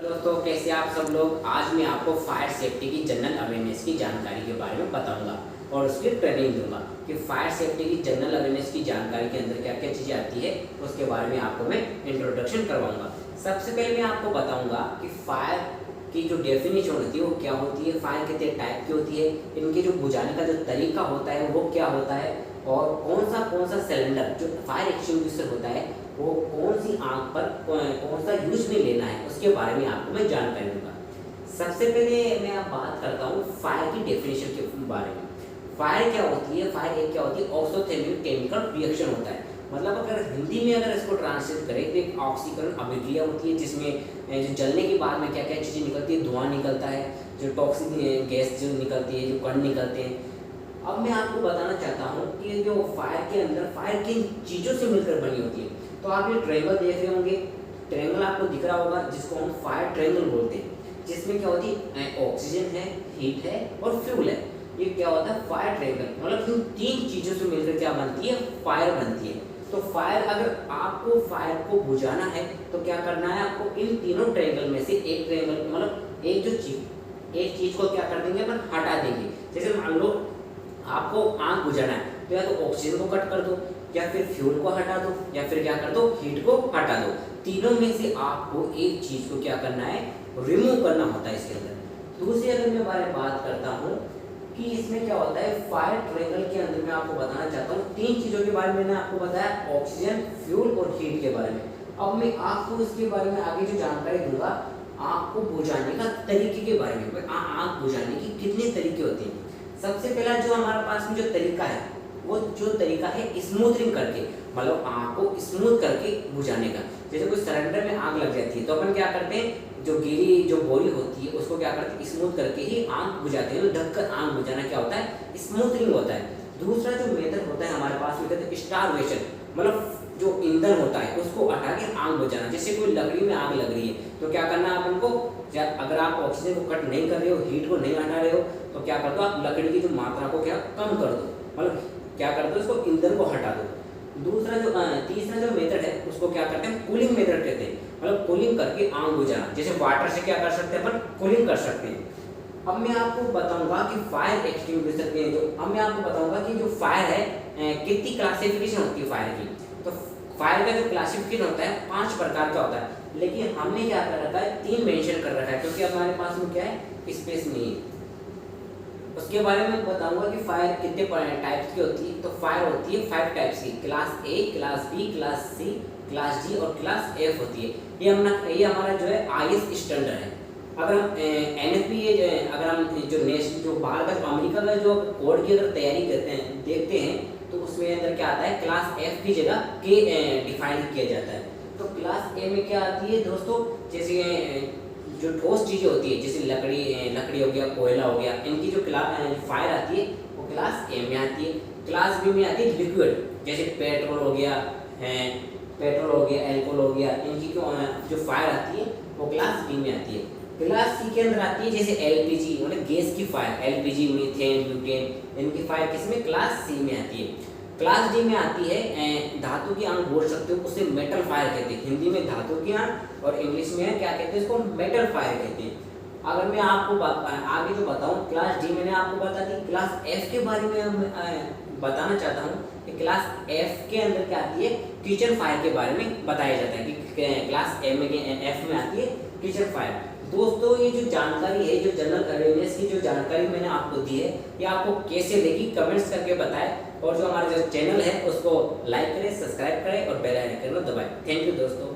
दोस्तों कैसे आप सब लोग। आज मैं आपको फायर सेफ्टी की जनरल अवेयरनेस की जानकारी के बारे में बताऊंगा और उसकी ट्रेनिंग दूंगा कि फायर सेफ्टी की जनरल अवेयरनेस की जानकारी के अंदर क्या क्या चीज़ें आती है, उसके बारे में आपको मैं इंट्रोडक्शन करवाऊंगा। सबसे पहले मैं आपको बताऊंगा कि फायर की जो डेफिनेशन होती है वो क्या होती है, फायर कितने टाइप की होती है, इनके जो बुझाने का जो तरीका होता है वो क्या होता है, और कौन सा सिलेंडर जो फायर एक्सटिंग्विशर होता है वो कौन सी आग पर कौन सा यूज में लेना है, उसके बारे में आपको मैं जानकारी दूंगा। सबसे पहले मैं आप बात करता हूँ फायर की डेफिनेशन के बारे में। फायर क्या होती है, फायर एक क्या होती है, ऑक्सोथर्मल केमिकल रिएक्शन होता है। मतलब अगर हिंदी में अगर इसको ट्रांसलेट करें तो एक ऑक्सीकरण अभिक्रिया होती है जिसमें जो जलने के बाद में क्या क्या चीज़ें निकलती है, धुआं निकलता है, जो टॉक्सिक गैस जो निकलती है, जो कण निकलते हैं। अब मैं आपको बताना चाहता हूँ कि जो फायर के अंदर फायर किन चीज़ों से मिलकर बनी होती है। तो आप ये ट्रायंगल देख रहे होंगे, ट्रायंगल आपको दिख रहा होगा जिसको हम फायर ट्रायंगल बोलते हैं, जिसमें क्या होती है, ऑक्सीजन है, हीट है और फ्यूल है। ये क्या होता है, फायर ट्रायंगल। मतलब इन तीन चीज़ों से मिलकर क्या बनती है, फायर बनती है। तो फायर अगर आपको फायर को बुझाना है तो क्या करना है, आपको इन तीनों ट्रायंगल में से एक ट्रायंगल मतलब एक चीज़ को क्या कर देंगे, अपन हटा देंगे। जैसे मान लो आपको आग बुझाना है तो या तो ऑक्सीजन को कट कर दो, या फिर फ्यूल को हटा दो, या फिर क्या कर दो, हीट को हटा दो। तीनों में से आपको एक चीज को क्या करना है, रिमूव करना होता है इसके अंदर। दूसरी अगर मैं बारे में बात करता हूँ कि इसमें क्या होता है, फायर ट्रायंगल के अंदर मैं आपको बताना चाहता हूँ तीन चीजों के बारे में। मैंने आपको बताया ऑक्सीजन, फ्यूल और हीट के बारे में। अब मैं आपको इसके बारे में आगे जो जानकारी दूंगा, आग को बुझाने का तरीके के बारे में। आग बुझाने की कितने तरीके होते हैं। सबसे पहला जो हमारे पास में जो तरीका है, वो जो तरीका है स्मूथरिंग करके, मतलब आग को स्मूथ करके बुझाने का। जैसे कोई सिलेंडर में आग लग जाती है तो अपन क्या करते हैं, जो गीली जो बोरी होती है उसको क्या करते हैं, स्मूथ करके ही आग बुझाते हैं। ढककर आग बुझाना क्या होता है, स्मूथरिंग होता है। दूसरा जो मेथड होता है हमारे पास में, कहते हैं स्टारवेशन, मतलब जो ईंधन होता है उसको हटा के आग बुझाना। जैसे कोई लकड़ी में आग लग रही है तो क्या करना है अपन को, अगर आप ऑक्सीजन को कट नहीं कर रहे हो, हीट को नहीं हटा रहे हो, तो क्या कर दो, आप लकड़ी की जो मात्रा को क्या कम कर दो, मतलब क्या कर दो, इसको ईंधन को हटा दो। तीसरा जो मेथड है उसको क्या करते हैं, कूलिंग मेथड कहते हैं, मतलब कूलिंग करके आग बुझाना। जैसे वाटर से क्या कर सकते हैं, अपन कूलिंग कर सकते हैं। अब मैं आपको बताऊंगा कि फायर एक्सटिंग्विशर के जो अब मैं आपको बताऊंगा कि जो फायर है कितनी क्लासिफिकेशन होती है फायर की। तो फायर का जो क्लासिफिकेशन होता है 5 प्रकार का होता है, लेकिन हमने क्या कर रखा है, 3 मेंशन कर रखा है क्योंकि हमारे पास में क्या है, स्पेस नहीं है। उसके बारे में बताऊंगा कि फायर कितने टाइप्स की होती है। तो फायर होती है 5 टाइप्स की, class A, class B, class C, class D और क्लास एफ होती है। ये हमारा जो है आईएस स्टैंडर्ड है। अगर हम एनएफपी अगर हम जो बाहर का अमेरिका का जो कोड की अगर तैयारी करते हैं, देखते हैं, तो उसमें अंदर क्या आता है, क्लास एफ की जगह के डिफाइन किया जाता है। तो क्लास ए में क्या आती है दोस्तों, जैसे जो ठोस चीज़ें होती है, जैसे लकड़ी हो गया, कोयला हो गया, इनकी जो फायर आती है वो क्लास ए में आती है। क्लास बी में आती है लिक्विड, जैसे पेट्रोल हो गया, एल्कोहल हो गया, इनकी जो फायर आती है वो क्लास बी में आती है। क्लास सी के अंदर आती है जैसे एलपीजी, मतलब गैस की फायर, एलपीजी, मीथेन, ब्यूटेन, इनकी फायर किसमें, क्लास सी में आती है। क्लास डी में आती है धातु की आग बोल सकते हो, उसे मेटल फायर कहते हैं। हिंदी में धातु की आग और इंग्लिश में क्या कहते हैं, इसको मेटल फायर कहते हैं। अगर मैं आपको आगे जो बताऊं, क्लास डी मैंने आपको बता दी। क्लास एफ के बारे में बताना चाहता हूँ कि क्लास एफ के अंदर क्या आती है, किचन फायर के बारे में बताया जाता है कि क्लास एफ में आती है किचन फायर। दोस्तों ये जो जानकारी है, जो जनरल अवेयरनेस की जो जानकारी मैंने आपको दी है, ये आपको कैसे लगी कमेंट्स करके बताएं, और जो हमारा जो चैनल है उसको लाइक करें, सब्सक्राइब करें और बेल आइकन को दबाएं। थैंक यू दोस्तों।